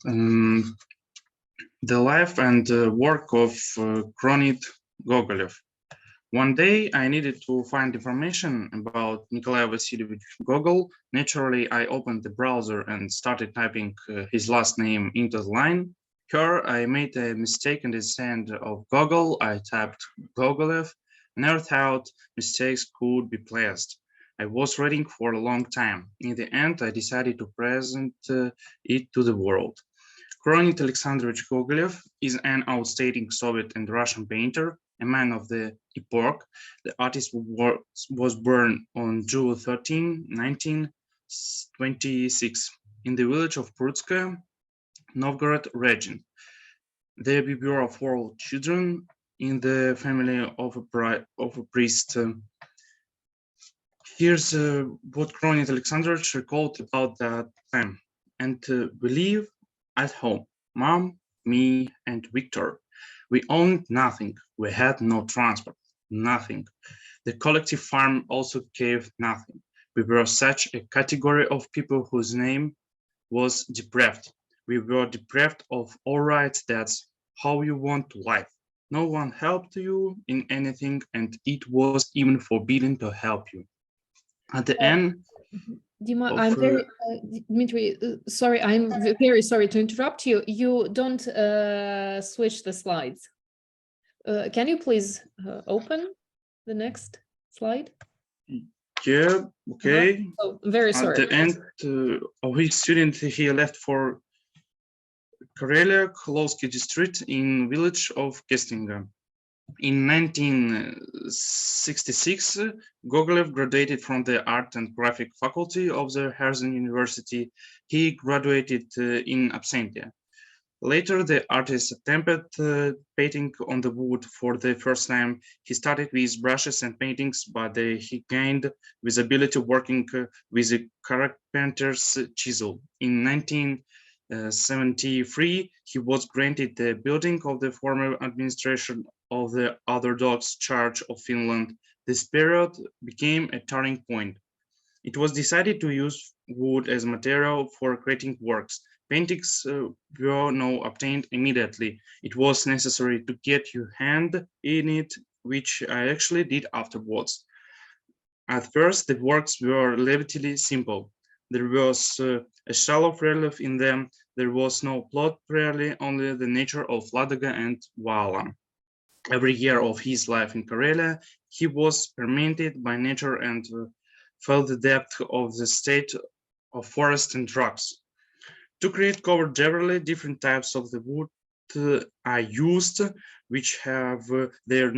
Um, the life and work of Kronid Gogolev. One day I needed to find information about Nikolai Vasilyevich Gogol. Naturally, I opened the browser and started typing his last name into the line. Here, I made a mistake in the send of Gogol. I typed Gogolev. Never thought mistakes could be placed. I was reading for a long time. In the end, I decided to present it to the world. Kronid Alexandrovich Gogolev is an outstanding Soviet and Russian painter, a man of the epoch. The artist was born on June 13, 1926, in the village of Prudskaya, Novgorod region. They were four children in the family of a priest. Here's what Kronid Alexandrovich recalled about that time. And we live at home, Mom, me, and Victor. We owned nothing. We had no transport, nothing. The collective farm also gave nothing. We were such a category of people whose name was deprived. We were deprived of all rights. That's how you want to live. No one helped you in anything, and it was even forbidden to help you. At the end, Dima, I'm very Dmitry, sorry, I'm very sorry to interrupt you. You don't switch the slides. Can you please open the next slide? Yeah, okay. Oh, very sorry. At the end of his student, he left for Karelia, Kholovsky district in village of Kestinga. In 1966, Gogolev graduated from the Art and Graphic Faculty of the Herzen University. He graduated in absentia. Later, the artist attempted painting on the wood for the first time. He started with brushes and paintings, but he gained visibility working with a carpenter's chisel. In 1973, he was granted the building of the former administration of the Orthodox Church of Finland. This period became a turning point. It was decided to use wood as material for creating works. Paintings were now obtained immediately. It was necessary to get your hand in it, which I actually did afterwards. At first, the works were relatively simple. There was a shallow relief in them. There was no plot, rarely only the nature of Ladoga and Vala. Every year of his life in Karelia, he was permitted by nature and felt the depth of the state of forest and rocks. To create cover generally, different types of the wood are used, which have their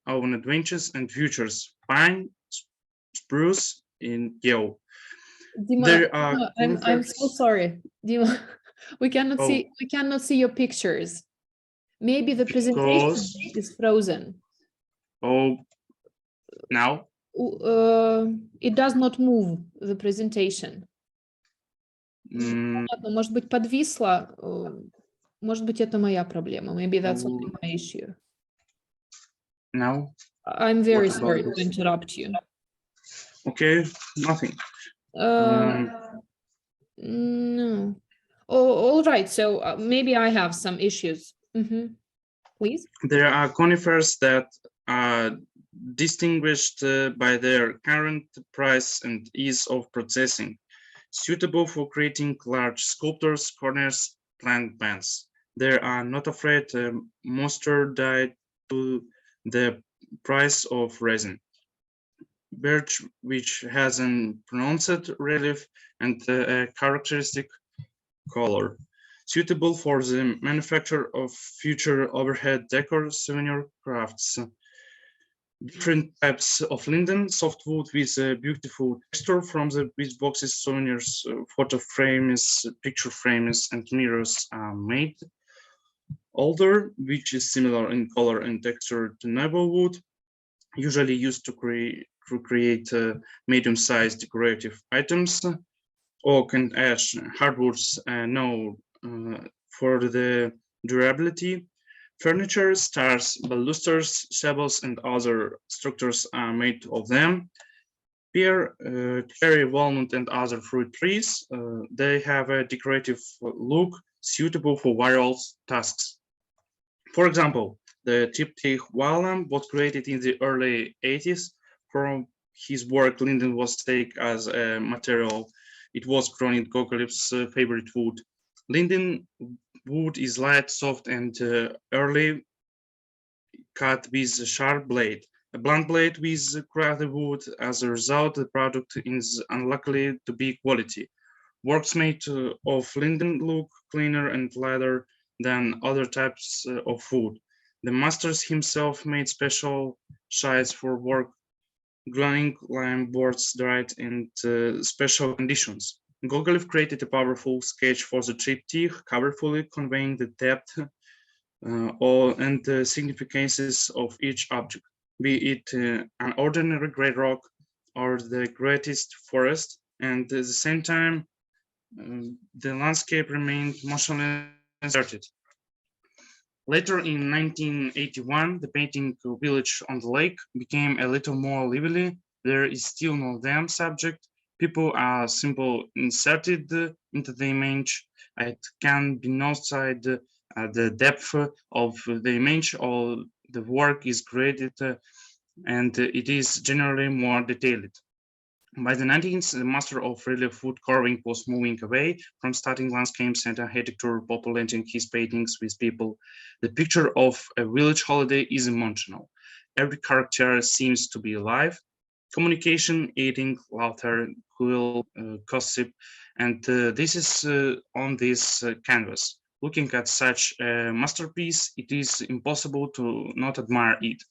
own adventures and futures. Pine, spruce, and yew. Dima, I'm so sorry, Dima. We cannot see your pictures. Maybe the presentation is frozen. Oh, now? It does not move, the presentation. Может быть, подвисла. Может быть, это моя проблема. Maybe that's only my issue. Now? I'm very sorry to interrupt you. Okay, nothing. No. Oh, all right. So maybe I have some issues. Please. There are conifers that are distinguished by their current price and ease of processing, suitable for creating large sculptures, corners, plant bands. They are not afraid monster die to the price of resin. Birch, which has an pronounced relief and a characteristic color, suitable for the manufacture of future overhead decor souvenir crafts. Different types of linden, softwood with a beautiful texture from the with boxes, souvenirs, photo frames, picture frames, and mirrors are made. Alder, which is similar in color and texture to noble wood, usually used to create medium-sized decorative items. Oak and ash hardwoods known for the durability. Furniture, stars, balusters, sables, and other structures are made of them. Pear, cherry, walnut, and other fruit trees. They have a decorative look suitable for various tasks. For example, the triptych Wallam was created in the early 80s. From his work, linden was taken as a material. It was Kronid Gogolev's favorite wood. Linden wood is light, soft, and early cut with a sharp blade. A blunt blade with cracked wood. As a result, the product is unlikely to be quality. Works made of linden look cleaner and lighter than other types of wood. The master himself made special shides for work, glowing lime boards dried in special conditions. Gogolev created a powerful sketch for the triptych, colorfully conveying the depth and the significances of each object, be it an ordinary gray rock or the greatest forest, and at the same time, the landscape remained motionless and deserted. Later in 1981, the painting Village on the Lake became a little more lively. There is still no dam subject. People are simply inserted into the image. It can be noted the depth of the image or the work is graded and it is generally more detailed. By the 19th, the master of relief wood carving was moving away from static landscapes and architecture, populating his paintings with people. The picture of a village holiday is emotional. Every character seems to be alive. Communication, eating, laughter, gossip, and this is on this canvas. Looking at such a masterpiece, it is impossible to not admire it.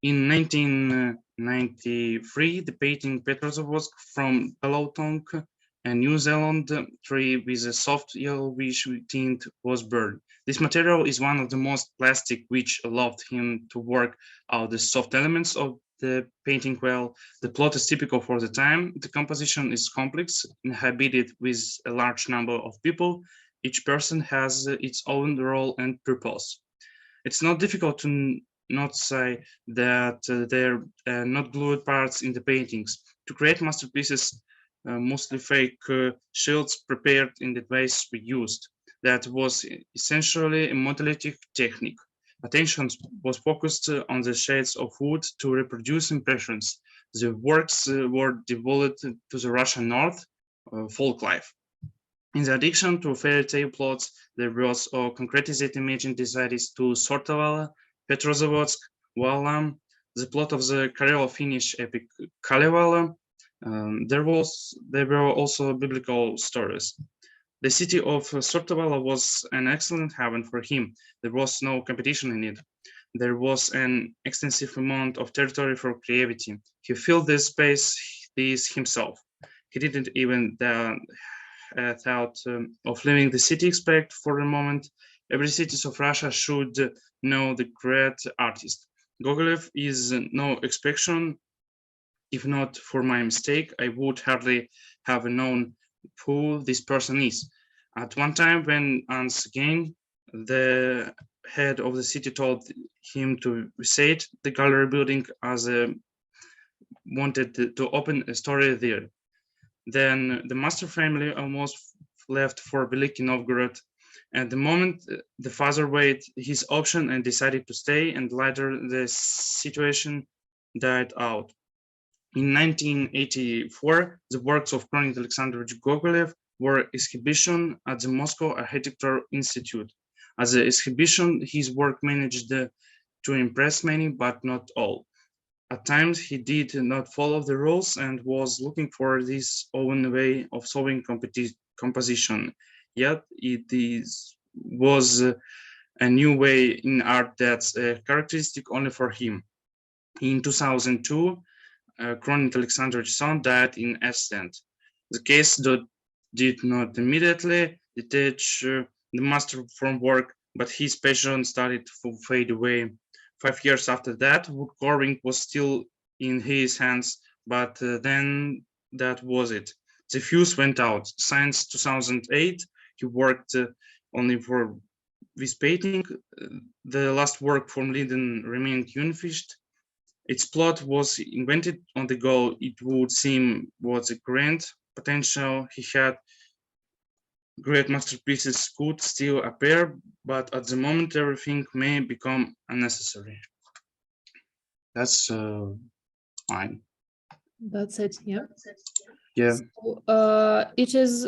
In 1993, the painting Petrozavodsk from Pelotong, a New Zealand tree with a soft yellowish tint, was burned. This material is one of the most plastic, which allowed him to work out the soft elements of the painting well. The plot is typical for the time. The composition is complex, inhabited with a large number of people. Each person has its own role and purpose. It's not difficult to not say that they're not glued parts in the paintings. To create masterpieces, mostly fake shields prepared in the ways we used. That was essentially a modellative technique. Attention was focused on the shades of wood to reproduce impressions. The works were devoted to the Russian North, folk life. In addition to fairy tale plots, there was a concretized imaging decided to Sortovala, Petrozavodsk, Wallam, the plot of the Karelo-Finnish epic Kalevala. There were also biblical stories. The city of Sortovala was an excellent haven for him. There was no competition in it. There was an extensive amount of territory for creativity. He filled this space himself. He didn't even thought of leaving the city expect for a moment. Every city of Russia should know the great artist. Gogolev is no exception. If not for my mistake, I would hardly have known who this person is. At one time, when once again the head of the city told him to visit the gallery building as wanted to open a story there. Then the master family almost left for Veliki Novgorod. At the moment, the father weighed his option and decided to stay, and later the situation died out. In 1984, the works of Kronid Alexandrovich Gogolev were exhibition at the Moscow Architecture Institute. As an exhibition, his work managed to impress many, but not all. At times, he did not follow the rules and was looking for his own way of solving composition. Yet, was a new way in art that's characteristic only for him. In 2002, Kronid Alexandrovich's son died in accident. The case did not immediately detach the master from work, but his passion started to fade away. 5 years after that, wood carving was still in his hands, but then that was it. The fuse went out. Since 2008, he worked only for this painting. The last work from Linden remained unfinished. Its plot was invented on the go. It would seem was a grand potential he had great masterpieces could still appear, but at the moment everything may become unnecessary. That's fine. That's it. Yeah. Yeah. So, it is